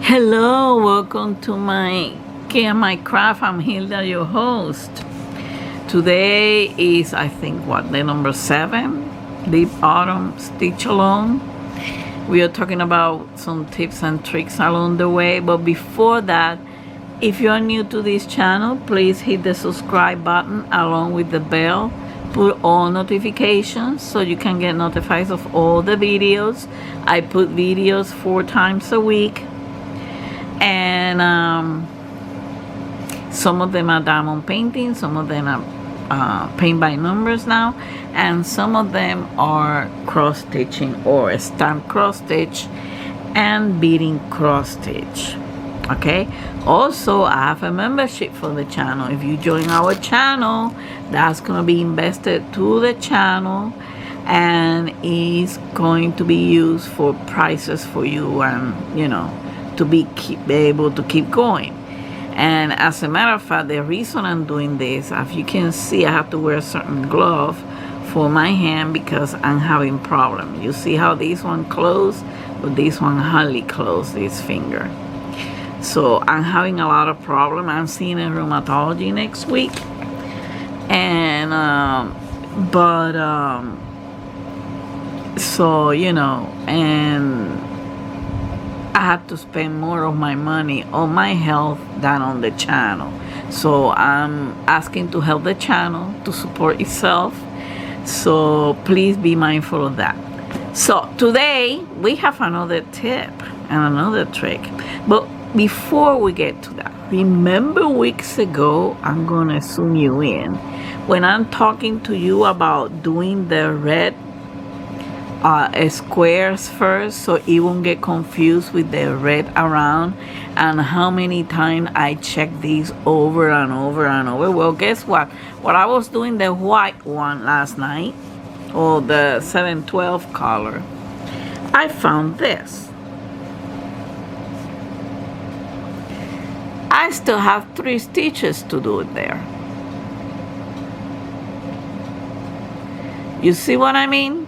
Hello, welcome to my Craft. I'm Hilda, your host. Today is, I think, the number 7, Deep Autumn Stitch Along. We are talking about some tips and tricks along the way, but before that, if you are new to this channel, please hit the subscribe button along with the bell. Put all notifications so you can get notified of all the videos. I put videos 4 times a week, and some of them are diamond painting, some of them are paint by numbers now, and some of them are cross stitching or stamp cross stitch and beading cross stitch. Okay, also I have a membership for the channel. If you join our channel, that's going to be invested to the channel and is going to be used for prizes for you, and to be able to keep going. And as a matter of fact, the reason I'm doing this, as you can see, I have to wear a certain glove for my hand because I'm having problems. You see how this one closed, but this one hardly closed, this finger. So I'm having a lot of problem. I'm seeing a rheumatology next week, and and I have to spend more of my money on my health than on the channel. So I'm asking to help the channel to support itself. So please be mindful of that. So today we have another tip and another trick. But before we get to that, remember weeks ago, I'm going to zoom you in, when I'm talking to you about doing the red squares first, so you won't get confused with the red around, and how many times I check these over and over and over. Well, guess what? What I was doing the white one last night, or the 712 color, I found this. I still have 3 stitches to do it there. You see what I mean?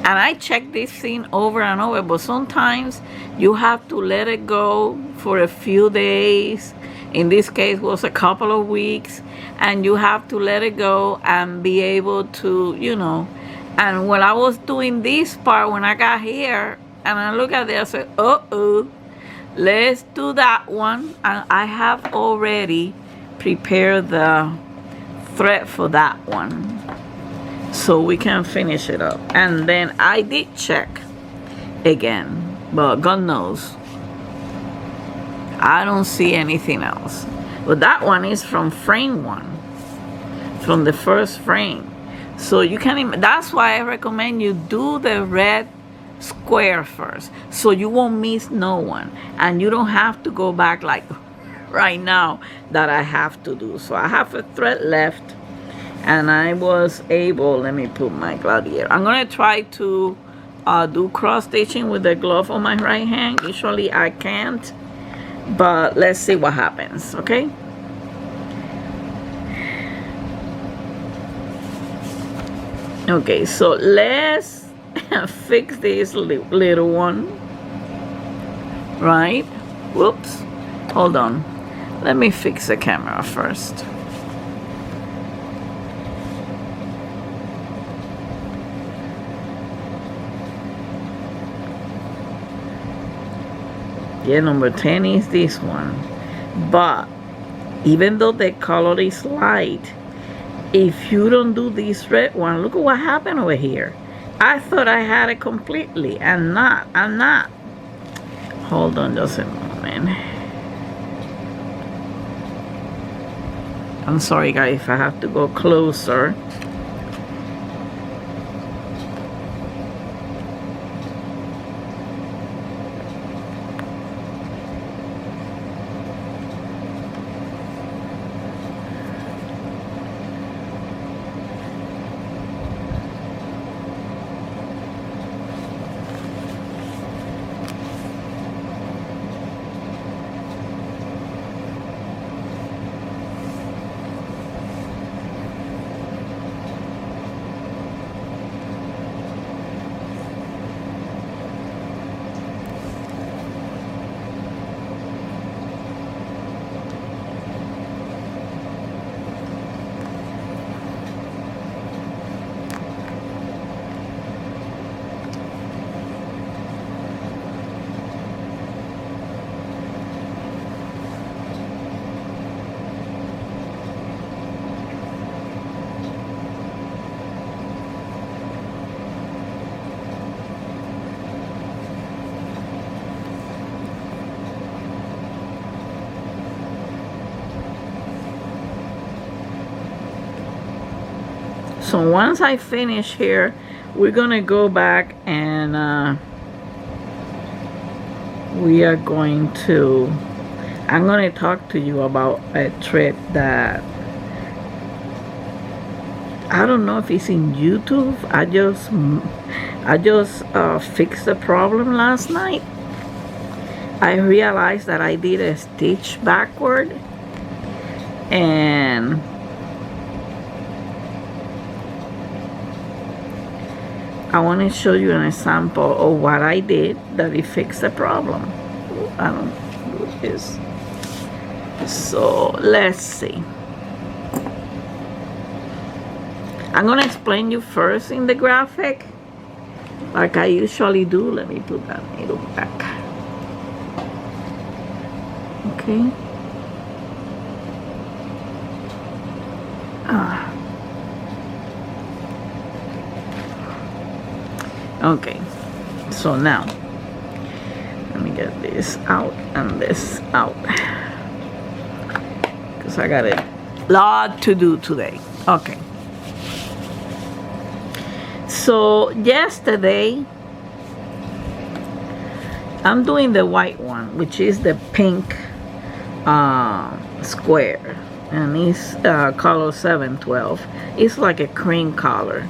And I check this thing over and over, but sometimes you have to let it go for a few days. In this case, it was a couple of weeks, and you have to let it go and be able to, And when I was doing this part, when I got here, and I look at it, I said, let's do that one. And I have already prepared the thread for that one, so we can finish it up. And then I did check again, but God knows I don't see anything else. But that one is from frame 1, from the first frame. So you can even, that's why I recommend you do the red square first, so you won't miss no one, and you don't have to go back like right now that I have to do. So I have a thread left, and I was able, let me put my glove here. I'm going to try to do cross stitching with the glove on my right hand. Usually I can't, but let's see what happens, okay? Okay, so let's fix this little one, right? Whoops, hold on. Let me fix the camera first. Yeah, number 10 is this one. But even though the color is light, if you don't do this red one, look at what happened over here. I thought I had it completely, and I'm not. Hold on just a moment. I'm sorry guys if I have to go closer. So once I finish here, we're gonna go back and we are going to, I'm gonna talk to you about a trick that I don't know if it's in YouTube. I just fixed the problem last night. I realized that I did a stitch backward, and I want to show you an example of what I did that it fixed the problem. I don't do this. So let's see. I'm gonna explain you first in the graphic, like I usually do. Let me put that needle back. Okay. Okay. So now, let me get this out and this out, because I got a lot to do today. Okay. So yesterday, I'm doing the white one, which is the pink square, and it's color 712. It's like a cream color.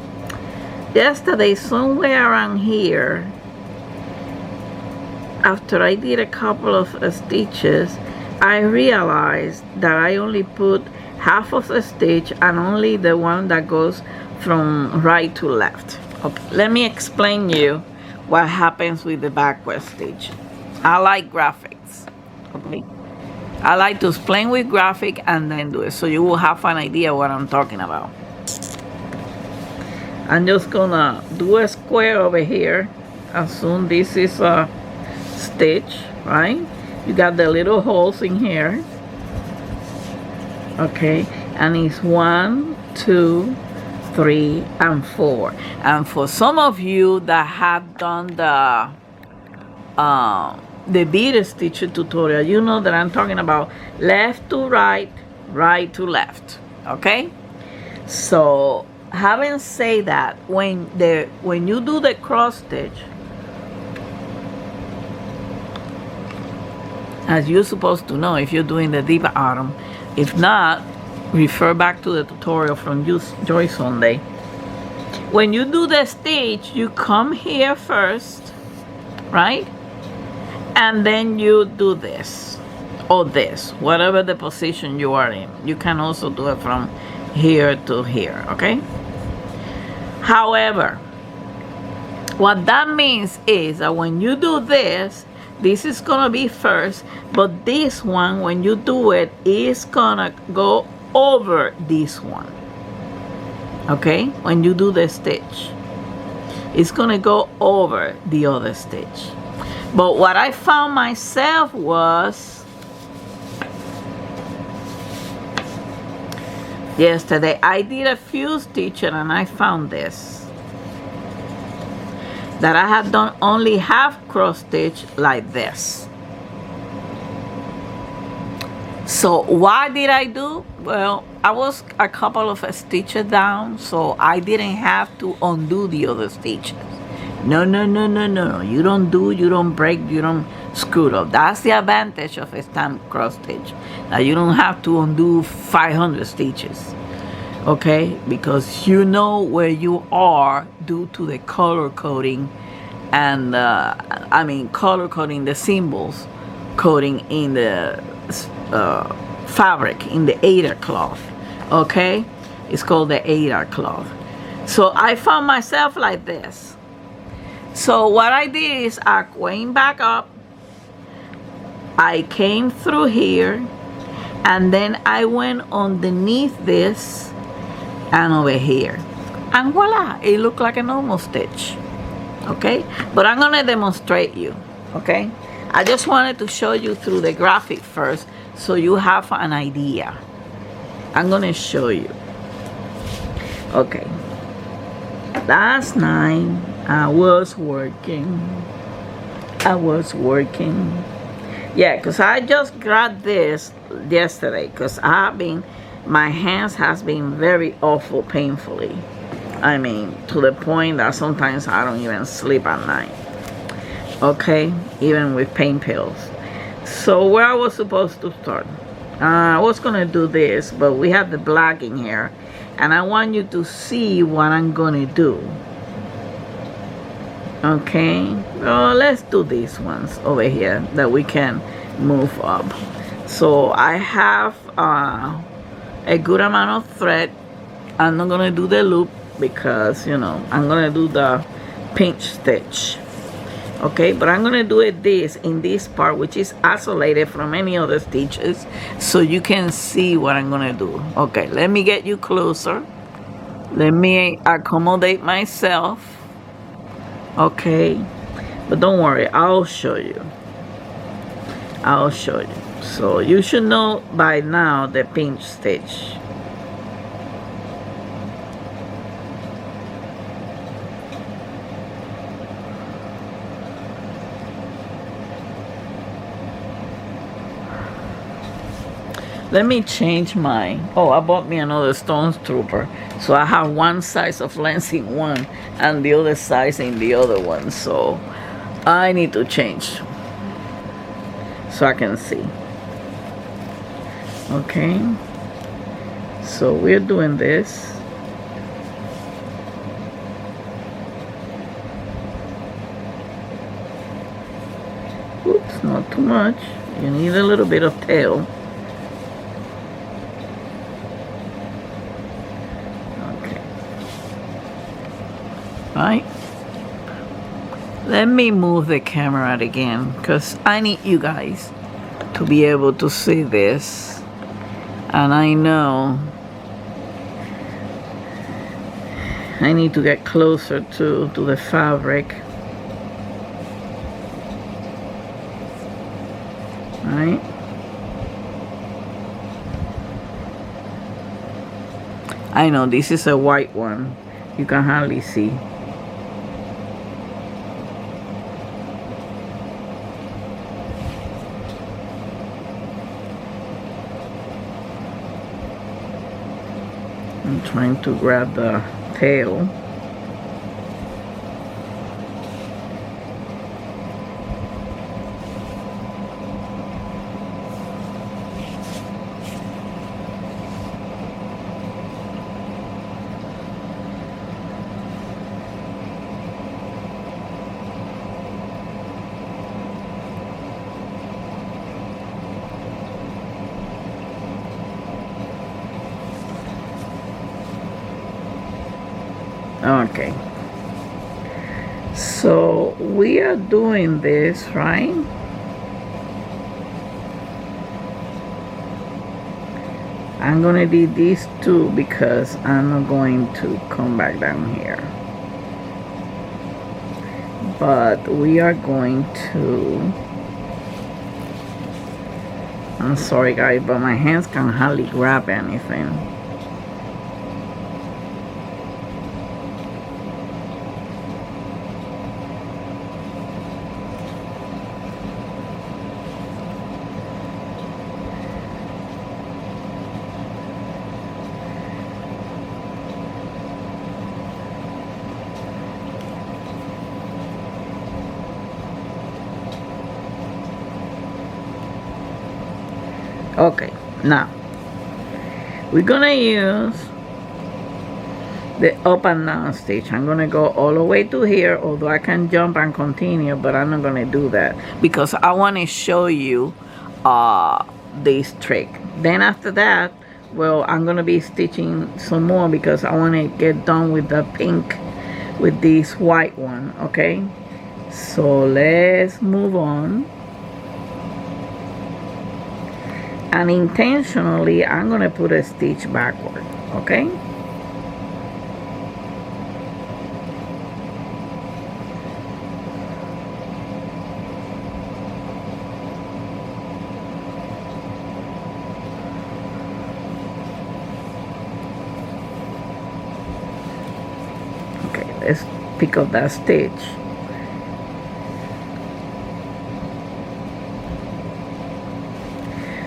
Yesterday, somewhere around here, after I did a couple of stitches, I realized that I only put half of the stitch and only the one that goes from right to left. Okay, let me explain you what happens with the backward stitch. I like graphics. Okay, I like to explain with graphic and then do it, so you will have an idea what I'm talking about. I'm just gonna do a square over here. Assume this is a stitch, right? You got the little holes in here. Okay, and it's 1, 2, 3, and 4. And for some of you that have done the beaded stitch tutorial, you know that I'm talking about left to right, right to left. Okay, so having said that, when you do the cross stitch, as you're supposed to know if you're doing the deep autumn, if not, refer back to the tutorial from Joy Sunday. When you do the stitch, you come here first, right? And then you do this or this, whatever the position you are in. You can also do it from here to here, okay? However, what that means is that when you do this, this is gonna be first, but this one, when you do it, is gonna go over this one. Okay, when you do the stitch, it's gonna go over the other stitch. But what I found myself was yesterday I did a few stitches and I found this, that I had done only half cross stitch like this. So what did I do? Well, I was a couple of stitches down, so I didn't have to undo the other stitches. No, no, no, no, no. You don't do, you don't break, you don't screw it up. That's the advantage of a stamped cross stitch. Now you don't have to undo 500 stitches. Okay, because you know where you are due to the color coding and color coding the symbols, coding in the fabric, in the Maydear cloth. Okay, it's called the Maydear cloth. So I found myself like this. So what I did is I went back up, I came through here, and then I went underneath this and over here, and voila, it looked like a normal stitch. Okay, but I'm gonna demonstrate you. Okay, I just wanted to show you through the graphic first so you have an idea. I'm gonna show you. Okay, last night I was working. Yeah, because I just grabbed this yesterday because my hands has been very awful painfully. I mean, to the point that sometimes I don't even sleep at night. Okay, even with pain pills. So where I was supposed to start, I was gonna do this, but we have the black in here, and I want you to see what I'm gonna do. Okay, well, let's do these ones over here that we can move up. So I have a good amount of thread. I'm not gonna do the loop because, you know, I'm gonna do the pinch stitch. Okay, but I'm gonna do it in this part, which is isolated from any other stitches, so you can see what I'm gonna do. Okay, let me get you closer. Let me accommodate myself. Okay, but don't worry, I'll show you. I'll show you. So you should know by now the pinch stitch. Let me change my, oh, I bought me another Stones Trooper. So I have one size of length in one and the other size in the other one. So I need to change so I can see. Okay. So we're doing this. Oops, not too much. You need a little bit of tail. Right, let me move the camera again because I need you guys to be able to see this, and I know I need to get closer to the fabric. Right, I know this is a white one, you can hardly see. I'm trying to grab the tail. Okay, so we are doing this, right? I'm gonna do these two because I'm not going to come back down here, but we are going to, I'm sorry guys, but my hands can hardly grab anything. Okay, now we're gonna use the up and down stitch. I'm gonna go all the way to here, although I can jump and continue, but I'm not gonna do that because I want to show you this trick. Then after that, well, I'm gonna be stitching some more because I want to get done with the pink with this white one. Okay, so let's move on. And intentionally, I'm gonna put a stitch backward, okay? Okay, let's pick up that stitch.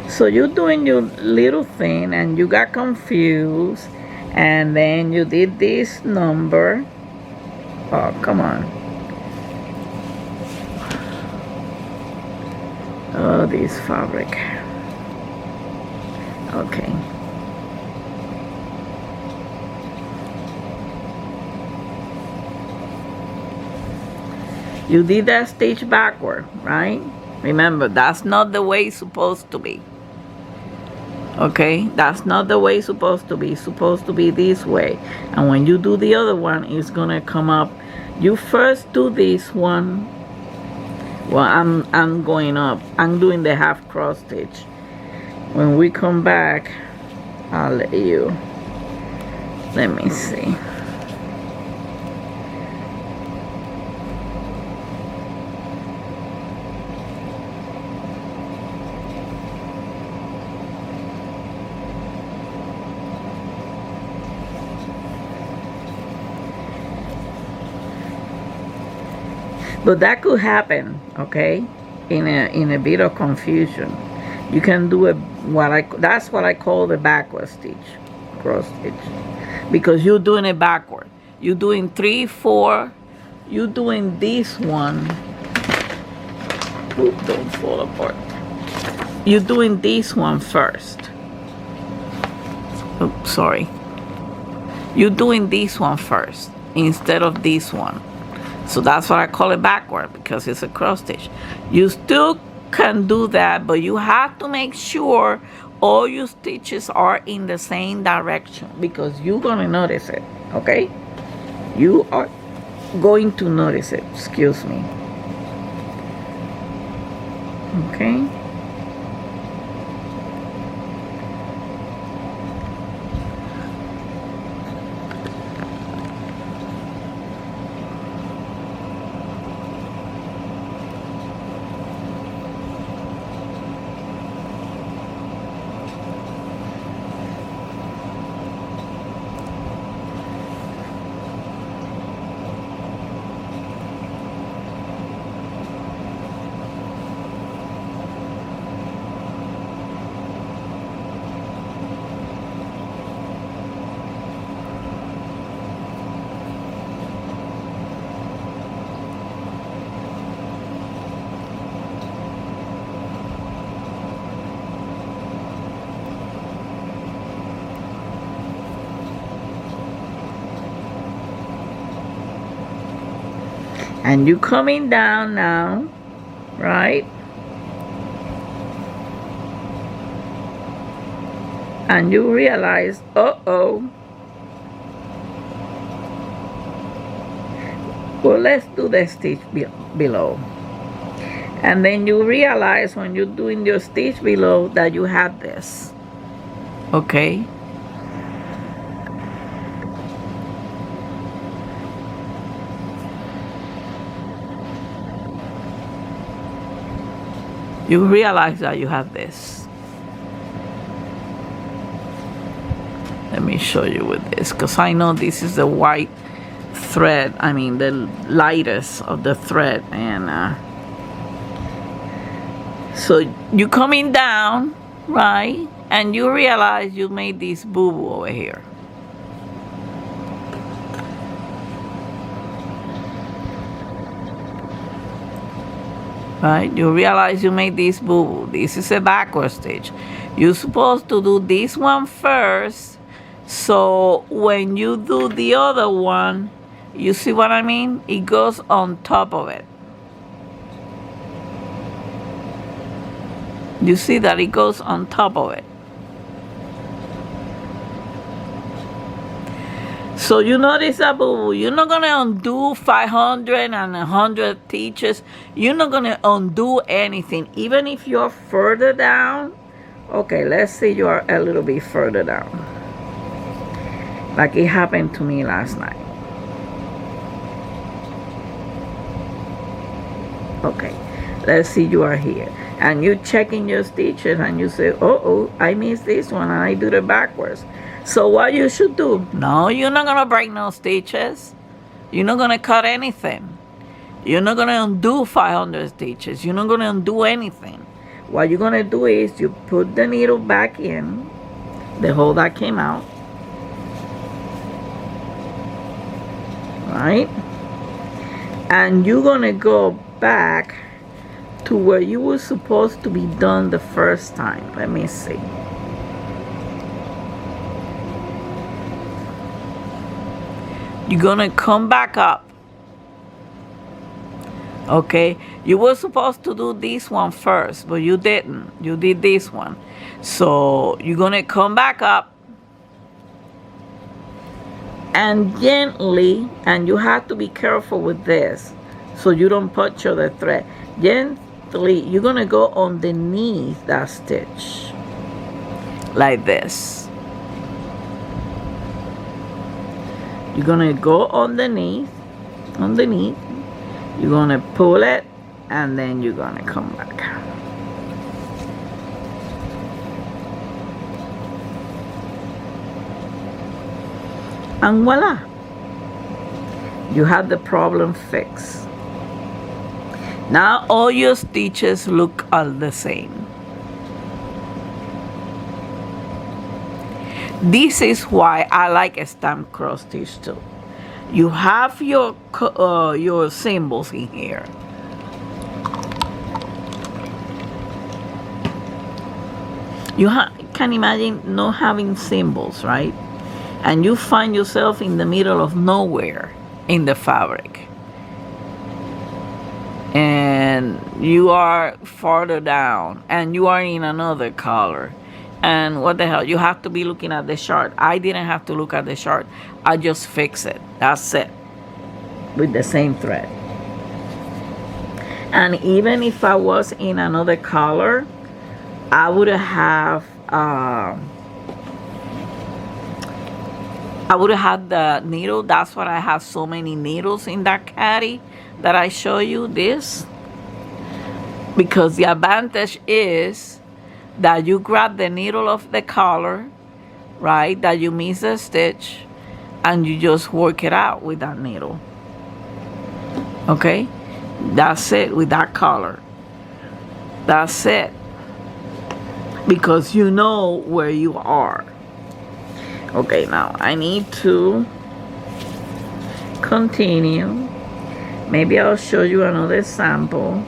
So you're doing your little thing and you got confused and then you did this number. Oh, come on. Oh, this fabric. Okay. You did that stitch backward, right? Remember, that's not the way it's supposed to be. Okay, that's not the way it's supposed to be. It's supposed to be this way. And when you do the other one, it's gonna come up. You first do this one. Well, I'm going up. I'm doing the half cross stitch. When we come back, I'll let you. Let me see. But that could happen, okay, in a bit of confusion. You can do that's what I call the backward stitch, cross stitch, because you're doing it backward. You're doing 3, 4. You're doing this one. Oop, don't fall apart. You're doing this one first. Oh, sorry. You're doing this one first instead of this one. So that's why I call it backward, because it's a cross stitch. You still can do that, but you have to make sure all your stitches are in the same direction, because you're going to notice it, okay? You are going to notice it, excuse me. Okay? And you coming down now, right? And you realize, uh-oh. Well, let's do the stitch below. And then you realize when you're doing your stitch below that you have this. Okay? You realize that you have this. Let me show you with this, because I know this is the white thread, I mean the lightest of the thread, and so you coming down, right, and you realize you made this boo-boo over here. Right, you realize you made this boo-boo. This is a backward stitch. You're supposed to do this one first, so when you do the other one, you see what I mean? It goes on top of it. You see that it goes on top of it. So you notice that, boo-boo, you're not going to undo 500 and 100 stitches. You're not going to undo anything, even if you're further down. Okay, let's say you're a little bit further down. Like it happened to me last night. Okay, let's see you are here. And you're checking your stitches and you say, uh-oh, I missed this one and I do it backwards. So what you should do, no, you're not going to break no stitches. You're not going to cut anything. You're not going to undo 500 stitches. You're not going to undo anything. What you're going to do is you put the needle back in, the hole that came out, right? And you're gonna go back to where you were supposed to be done the first time. Let me see. You're gonna come back up. Okay, you were supposed to do this one first, but you didn't. You did this one. So you're gonna come back up and gently, and you have to be careful with this so you don't puncture the thread. Gently, you're gonna go underneath that stitch like this. You're gonna go underneath. You're gonna pull it, and then you're gonna come back. And voila, you have the problem fixed. Now all your stitches look all the same. This is why I like a stamp cross stitch too. You have your symbols in here. You can imagine not having symbols, right? And you find yourself in the middle of nowhere in the fabric. And you are farther down, and you are in another color. And what the hell, you have to be looking at the chart. I didn't have to look at the chart. I just fix it. That's it. With the same thread. And even if I was in another color, I would have had the needle. That's why I have so many needles in that caddy that I show you this. Because the advantage is that you grab the needle of the color, right, that you miss a stitch, and you just work it out with that needle. Okay, that's it with that color. That's it, because you know where you are. Okay, now I need to continue. Maybe I'll show you another sample.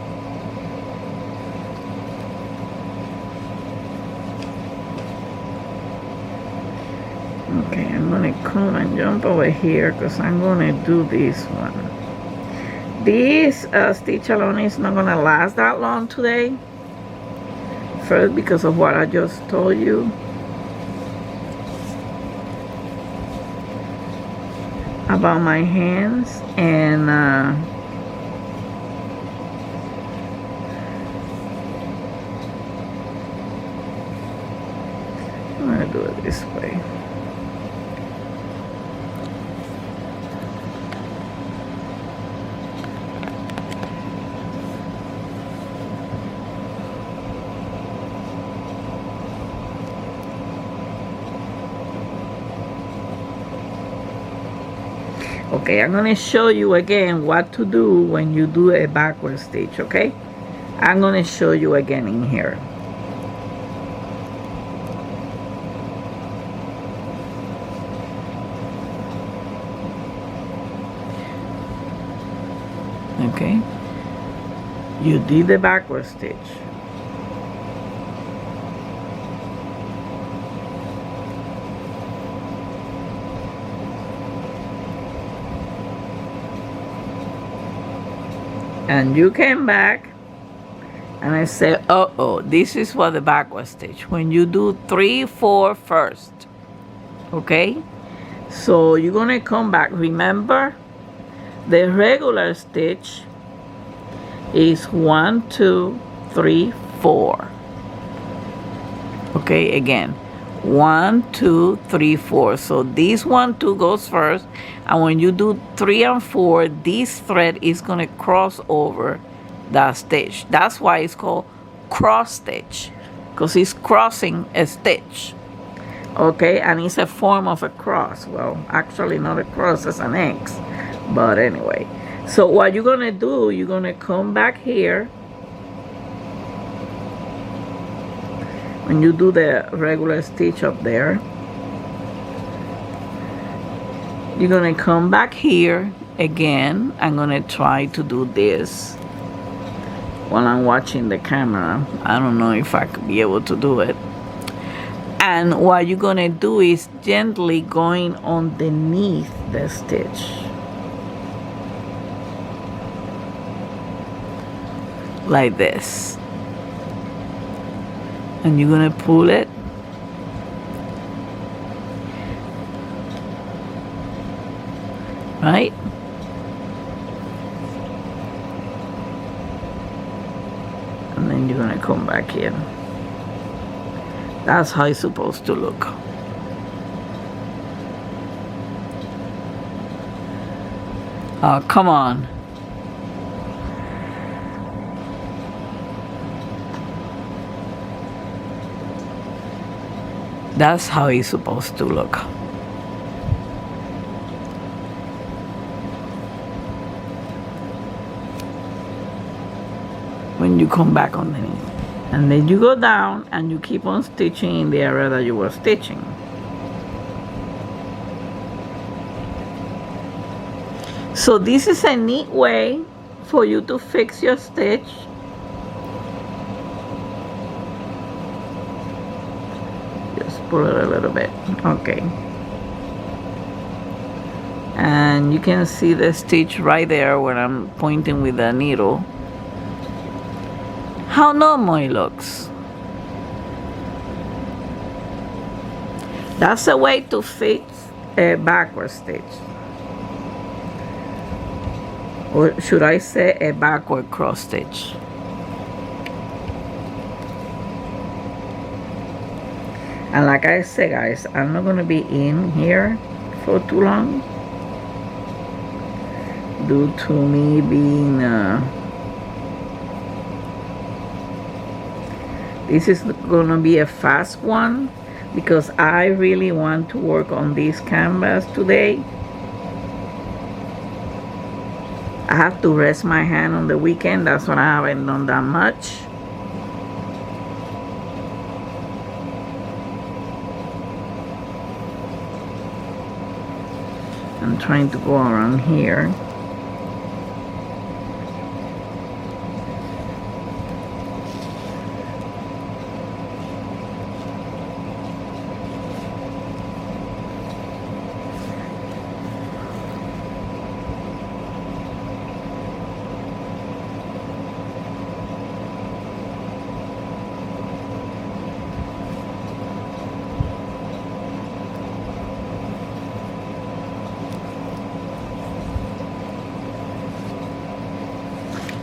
Okay, I'm gonna come and jump over here because I'm gonna do this one. This stitch alone is not gonna last that long today. First, because of what I just told you about my hands, and I'm gonna do it this way. Okay, I'm going to show you again what to do when you do a backward stitch, okay? I'm going to show you again in here. Okay? You did the backward stitch. And you came back, and I said, uh-oh, this is for the backward stitch. When you do 3, 4 first, okay? So you're gonna come back. Remember, the regular stitch is 1, 2, 3, 4. Okay, again, 1, 2, 3, 4. So this 1, 2 goes first, and when you do 3 and 4, this thread is going to cross over that stitch. That's why it's called cross stitch, because it's crossing a stitch. Okay, and it's a form of a cross. Well, actually not a cross, it's an X, but anyway. So what you're going to do, you're going to come back here. When you do the regular stitch up there, you're going to come back here again, I'm gonna try to do this while I'm watching the camera. I don't know if I could be able to do it. And what you're gonna do is gently going underneath the stitch, like this, and you're gonna pull it right, and then you're gonna come back in. That's how it's supposed to look. Oh, come on. That's how it's supposed to look. When you come back underneath. And then you go down and you keep on stitching in the area that you were stitching. So this is a neat way for you to fix your stitch. Just pull it a little bit. Okay. And you can see the stitch right there when I'm pointing with the needle. How normal it looks. That's a way to fix a backward stitch. Or should I say a backward cross stitch. And like I said, guys, I'm not going to be in here for too long due to me being this is gonna be a fast one because I really want to work on this canvas today. I have to rest my hand on the weekend. That's why I haven't done that much. I'm trying to go around here.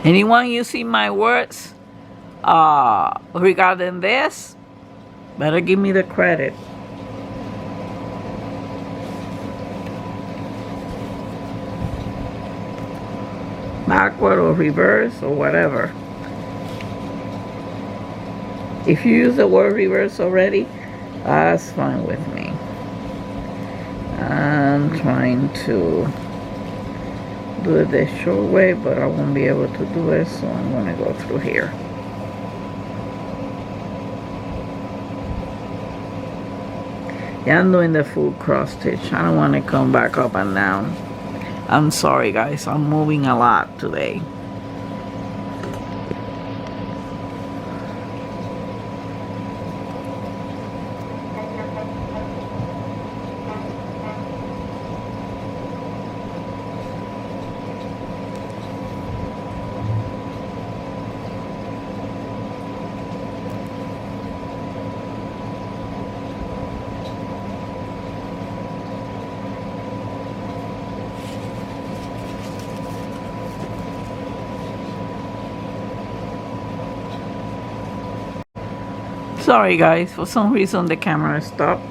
Anyone using my words regarding this, better give me the credit. Backward or reverse or whatever. If you use the word reverse already, that's fine with me. I'm trying to do it the short way, but I won't be able to do it, so I'm going to go through here. Yeah, I'm doing the full cross stitch. I don't want to come back up and down. I'm sorry, guys. I'm moving a lot today. Sorry guys, for some reason the camera stopped.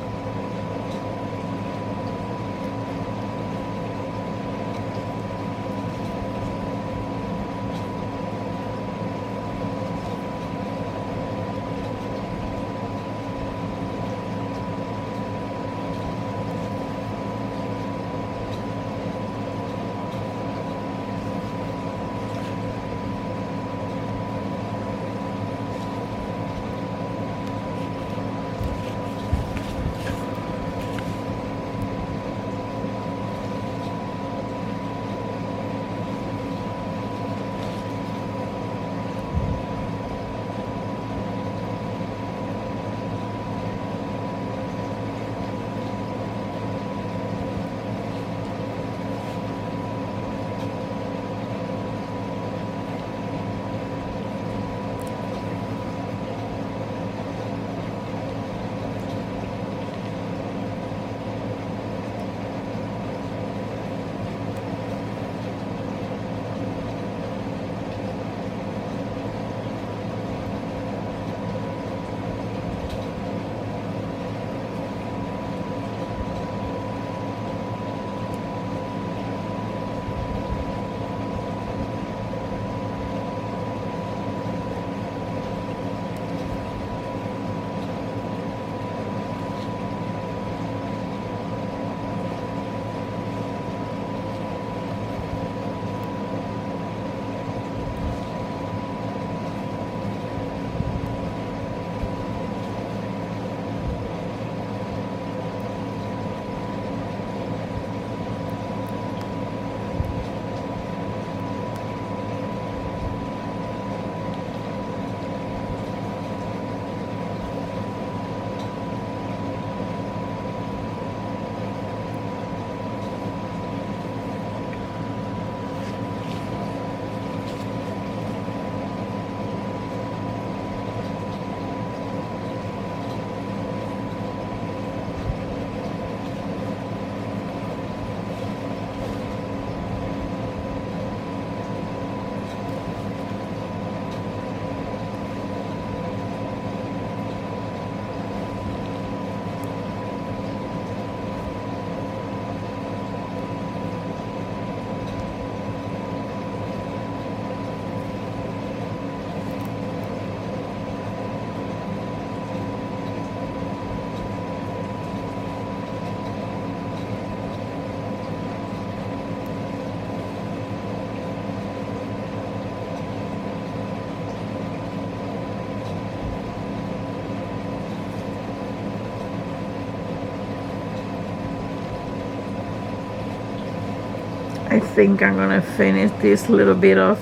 I think I'm gonna finish this little bit of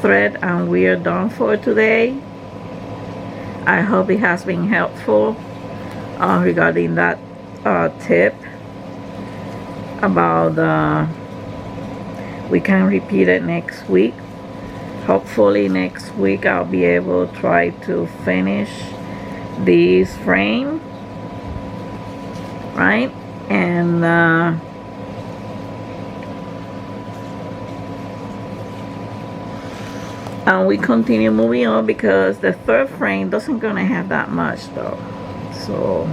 thread, and we are done for today. I hope it has been helpful regarding that tip about we can repeat it next week. Hopefully next week I'll be able to try to finish this frame, right? And we continue moving on, because the third frame doesn't gonna have that much though. So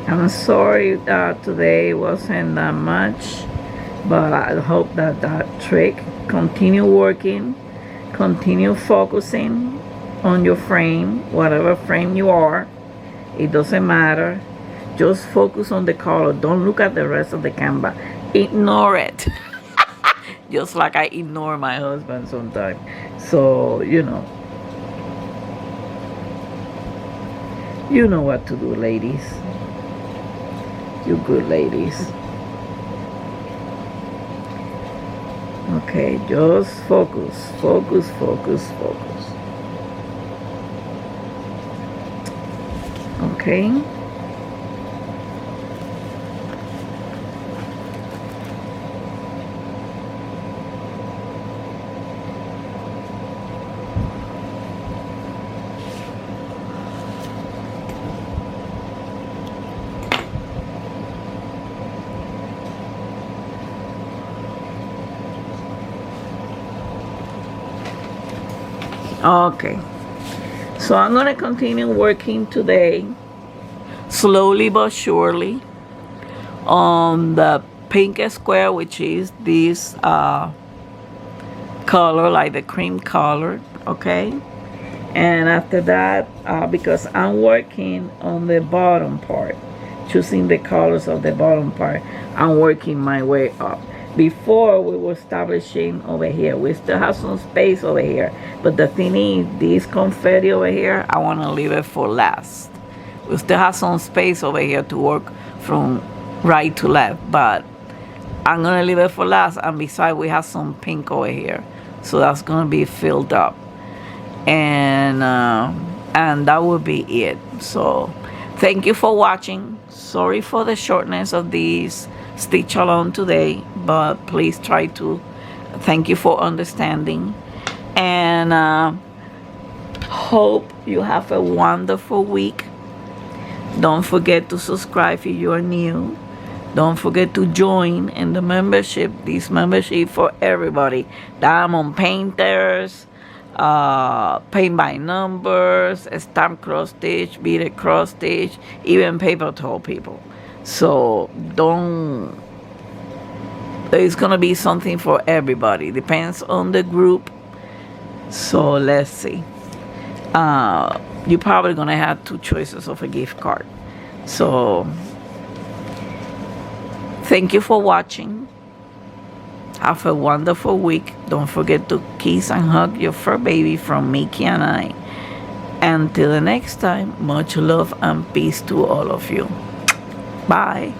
I'm sorry that today wasn't that much, but I hope that that trick continue working, continue focusing on your frame, whatever frame you are. It doesn't matter. Just focus on the color. Don't look at the rest of the canvas. Ignore it. Just like I ignore my husband sometimes. So, you know what to do, ladies. You good ladies. Okay, just focus, focus, focus, focus. Okay. Okay, so I'm gonna continue working today, slowly but surely, on the pink square, which is this color, like the cream color. Okay, and after that, because I'm working on the bottom part, choosing the colors of the bottom part, I'm working my way up. Before, we were establishing over here. We still have some space over here, but the thing is, this confetti over here, I want to leave it for last. We still have some space over here to work from right to left, but I'm going to leave it for last. And besides, we have some pink over here, so that's going to be filled up, and that will be it. So thank you for watching. Sorry for the shortness of these stitch along today, but please try to. Thank you for understanding, and hope you have a wonderful week. Don't forget to subscribe if you are new. Don't forget to join in the membership. This membership for everybody: diamond painters, paint by numbers, stamp cross stitch, beaded cross stitch, even paper towel people. So it's gonna be something for everybody. Depends on the group. So let's see. You're probably gonna have 2 choices of a gift card. So thank you for watching. Have a wonderful week. Don't forget to kiss and hug your fur baby from Mickey and I. Until the next time, much love and peace to all of you. Bye.